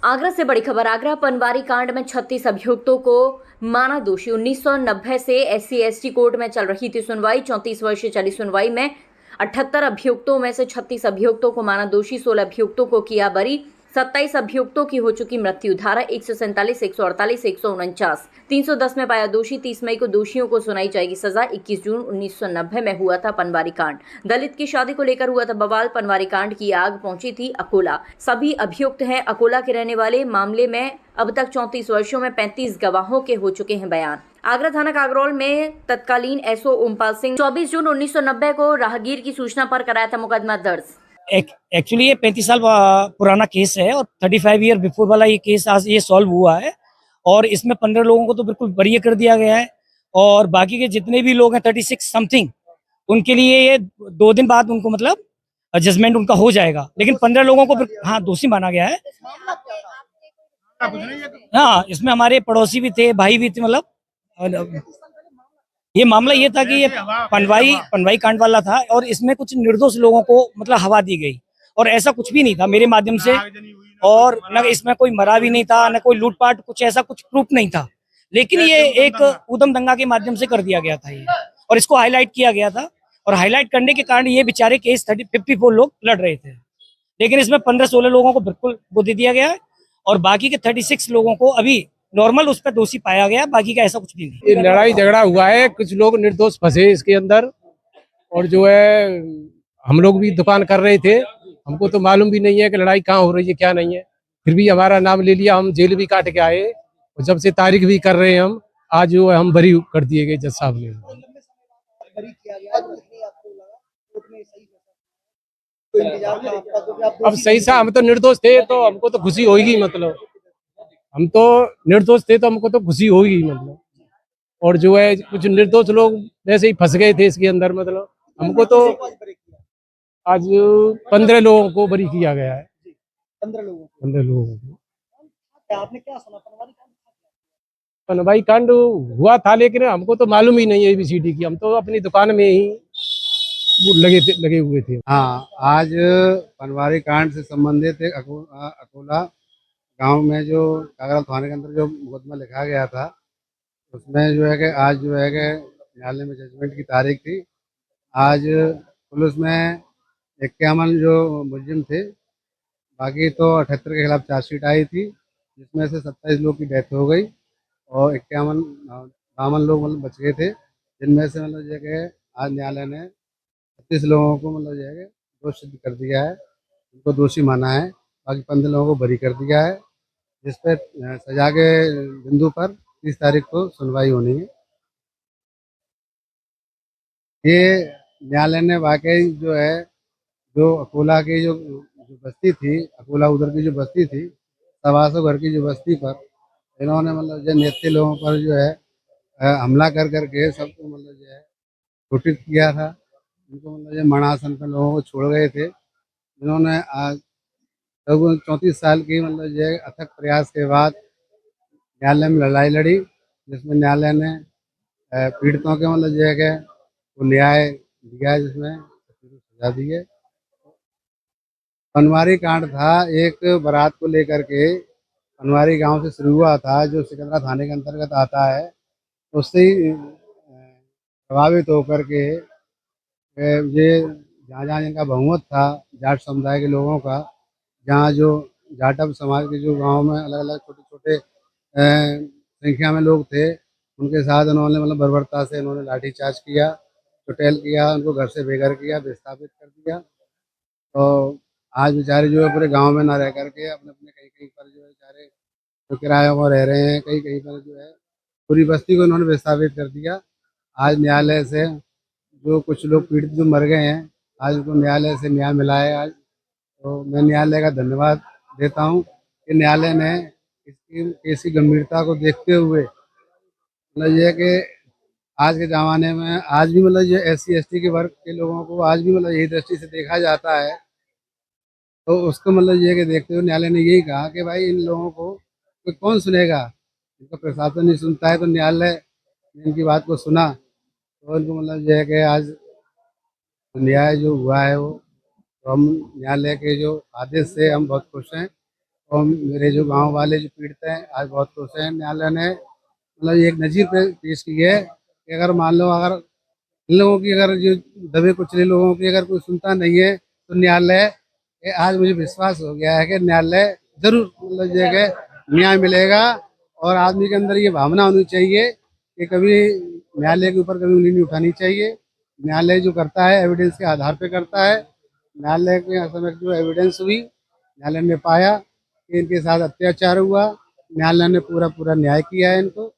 आगरा से बड़ी खबर। आगरा पनवारी कांड में 36 अभियुक्तों को माना दोषी। 1990 से SC/ST कोर्ट में चल रही थी सुनवाई। 34 वर्ष चली सुनवाई में 78 अभियुक्तों में से 36 अभियुक्तों को माना दोषी, 16 अभियुक्तों को किया बरी। 27 अभियुक्तों की हो चुकी मृत्यु। धारा 147, 148, 149, 310 में पाया दोषी। 30 मई को दोषियों को सुनाई जाएगी सजा। 21 जून 1990 में हुआ था पनवारी कांड। दलित की शादी को लेकर हुआ था बवाल। पनवारी कांड की आग पहुंची थी अकोला। सभी अभियुक्त हैं अकोला के रहने वाले। मामले में अब तक 34 वर्षों में 35 गवाहों के हो चुके हैं बयान। आगरा थाना कागरौल में तत्कालीन SO ओमपाल सिंह 24 जून 1990 को राहगीर की सूचना पर कराया था मुकदमा दर्ज। एक्चुअली ये 35 साल पुराना केस है और 35 ईयर बिफोर वाला ये केस आज ये सॉल्व हुआ है और इसमें 15 लोगों को तो बिल्कुल बरी कर दिया गया है और बाकी के जितने भी लोग हैं 36 समथिंग उनके लिए ये 2 दिन बाद उनको मतलब जजमेंट उनका हो जाएगा, लेकिन 15 लोगों को हाँ दोषी माना गया है। हाँ, इसमें हमारे पड़ोसी भी थे, भाई भी थे। मतलब ये मामला ये था कि ये पनवाई कांड वाला था और इसमें कुछ निर्दोष लोगों को मतलब हवा दी गई और ऐसा कुछ भी नहीं था मेरे माध्यम से। और न इसमें कोई मरा भी नहीं था, न कोई लूटपाट, कुछ ऐसा कुछ प्रूफ नहीं था, लेकिन ये एक उदम दंगा के माध्यम से कर दिया गया था ये और इसको हाईलाइट किया गया था और हाईलाइट करने के कारण ये बेचारे केस 54 लोग लड़ रहे थे, लेकिन इसमें 15-16 लोगों को बिल्कुल वो दे दिया गया है और बाकी के 36 लोगों को अभी नॉर्मल उस पर दोषी पाया गया। बाकी का ऐसा कुछ भी नहीं। ये लड़ाई झगड़ा हुआ है, कुछ लोग निर्दोष फंसे इसके अंदर और जो है हम लोग भी दुकान कर रहे थे, हमको तो मालूम भी नहीं है कि लड़ाई कहाँ हो रही है क्या नहीं है, फिर भी हमारा नाम ले लिया, हम जेल भी काट के आए और जब से तारीख भी कर रहे हैं हम, आज जो है हम बरी कर दिए गए जज साहब ने। अब सही सा हम तो निर्दोष थे तो हमको तो खुशी होगी, मतलब हम तो निर्दोष थे तो हमको तो खुशी होगी मतलब, और जो है कुछ निर्दोष लोग वैसे ही फंस गए थे इसके अंदर, मतलब हमको तो आज 15 लोगों को बरी किया गया है। 15 लोगों को। आपने क्या सुना? पनवाई कांड हुआ था लेकिन हमको तो मालूम ही नहीं है ABCD की, हम तो अपनी दुकान में ही लगे हुए थे। हाँ, आज पनवारी कांड से संबंधित एक अकोला गांव में जो कागरौल थाने के अंदर जो मुकदमा लिखा गया था, उसमें जो है कि आज जो है कि न्यायालय में जजमेंट की तारीख थी। आज पुलिस में 51 जो मुलजिम थे, बाकी तो 78 के खिलाफ चार्जशीट आई थी, जिसमें से 27 लोग की डेथ हो गई और 52 लोग मतलब बच गए थे, जिनमें से मतलब जो है कि आज न्यायालय ने 36 लोगों को मतलब जो है कि दोष सिद्ध कर दिया है, उनको दोषी माना है। बाकी 15 लोगों को बरी कर दिया है, जिस पर सजा के बिंदु पर 30 तारीख को सुनवाई होनी है। ये न्यायालय ने वाकई जो है जो अकोला की जो बस्ती थी, अकोला उधर की जो बस्ती थी, 125 घर की जो बस्ती पर इन्होंने मतलब जो नेते लोगों पर जो है हमला कर करके सबको मतलब जो है घोषित किया था। उनको मतलब जो मरणासन पर लोगों को छोड़ गए थे। इन्होंने आज लगभग 34 साल की मतलब जो है अथक प्रयास के बाद न्यायालय में लड़ाई लड़ी, जिसमें न्यायालय ने पीड़ितों के मतलब जो है कि वो न्याय दिया, जिसमें सजा दी है। पनवारी कांड था, एक बारात को लेकर के पनवारी गांव से शुरू हुआ था, जो सिकंदरा थाने के अंतर्गत आता है। उससे ही प्रभावित होकर के ये जहाँ जहाँ जिनका बहुमत था जाट समुदाय के लोगों का, जहाँ जो जाटव समाज के जो गांव में अलग अलग छोटे छोटे संख्या में लोग थे, उनके साथ उन्होंने मतलब बर्बरता से इन्होंने लाठीचार्ज किया, चुटेल किया, उनको घर से बेघर किया, विस्थापित कर दिया। तो आज बेचारे जो है पूरे गांव में ना रह करके अपने अपने कहीं कहीं पर जो है बेचारे जो किरायों पर रह रहे हैं, कहीं कहीं पर जो है पूरी बस्ती को इन्होंने विस्थापित कर दिया। आज न्यायालय से जो कुछ लोग पीड़ित जो मर गए हैं, आज उनको न्यायालय से न्याय मिला है। आज तो मैं न्यायालय का धन्यवाद देता हूँ कि न्यायालय ने इसकी केस की गंभीरता को देखते हुए मतलब ये कि आज के ज़माने में आज भी मतलब ये SC/ST के वर्ग के लोगों को आज भी मतलब यही दृष्टि से देखा जाता है। तो उसको मतलब ये कि देखते हुए न्यायालय ने यही कहा कि भाई इन लोगों को कोई कौन सुनेगा, इनका प्रशासन नहीं सुनता है, तो न्यायालय ने इनकी बात को सुना। तो इनको मतलब ये है कि आज न्याय जो हुआ है वो, तो हम न्यायालय के जो आदेश से हम बहुत खुश हैं और मेरे जो गांव वाले जो पीड़ित हैं आज बहुत खुश हैं। न्यायालय ने मतलब ये एक नज़ीर पेश की है कि अगर मान लो अगर इन लोगों की अगर जो दबे कुचले लोगों की अगर कोई सुनता नहीं है तो न्यायालय ये आज मुझे विश्वास हो गया है कि न्यायालय जरूर मतलब जो है कि न्याय मिलेगा। और आदमी के अंदर ये भावना होनी चाहिए कि कभी न्यायालय के ऊपर कभी उंगली नहीं उठानी चाहिए। न्यायालय जो करता है एविडेंस के आधार पे करता है। न्यायालय के समक्ष जो एविडेंस हुई, न्यायालय ने पाया कि इनके साथ अत्याचार हुआ, न्यायालय ने पूरा पूरा न्याय किया है इनको।